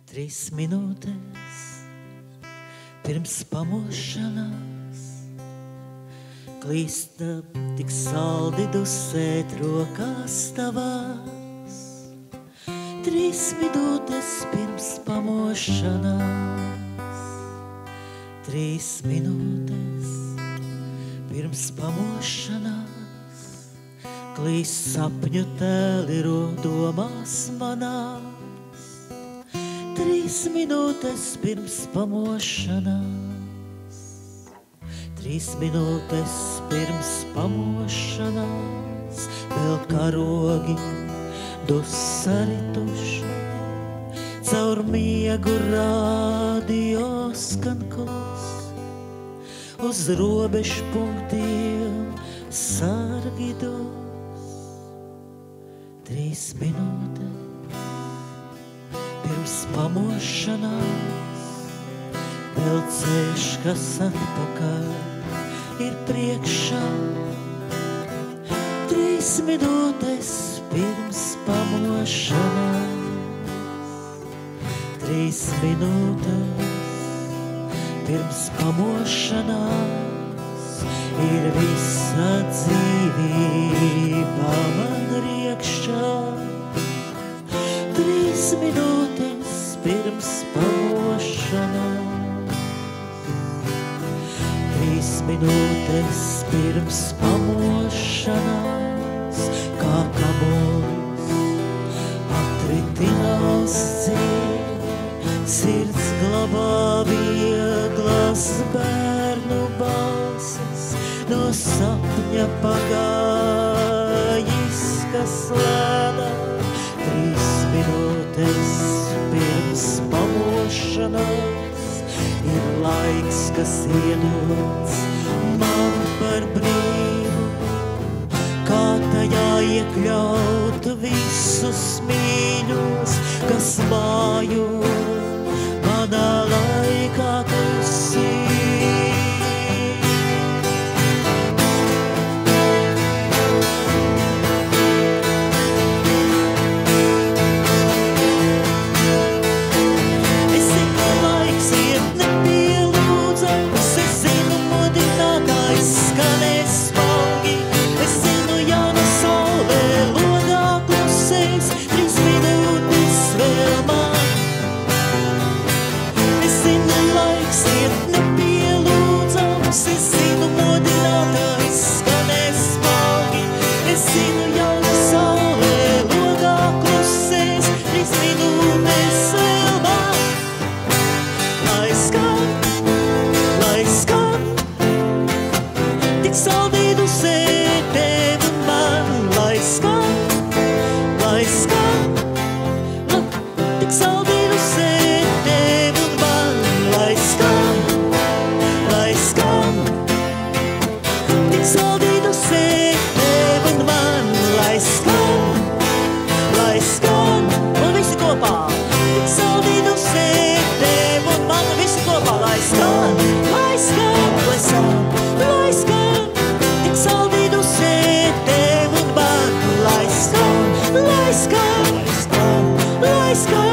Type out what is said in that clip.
3 minūtes pirms pamošanās, klīsta tik saldi dusēt rokās tavās. 3 minūtes pirms pamošanās, 3 minūtes pirms pamošanās, klīst sapņu tēli domās manās. 3 minūtes pirms pamošanās, 3 minūtes pirms pamošanās, vēl karogi dusarituši, caur miegu radio skan kluss, uz robežu punktiem sargi dos. 3 minūtes pirms pamošanās, vēl ceļš, kas atpakaļ ir priekšā. 3 minūtes pirms pamošanās, 3 minūtes pirms pamošanās, ir visa dzīvība man riekšā. 3 minūtes pirms pamošanās, 3 minūtes pirms pamošanās, kā kamols atritinās dzīvi, sirds glabā vieglas bērnu balsis, no sapņa pagājis, kas lēnā. 3 minūtes pirms pamošanās, ir laiks, kas iedots man par brīvu, kā tajā iekļaut visus mīļos, kas māju manā laikā klusī. Sky.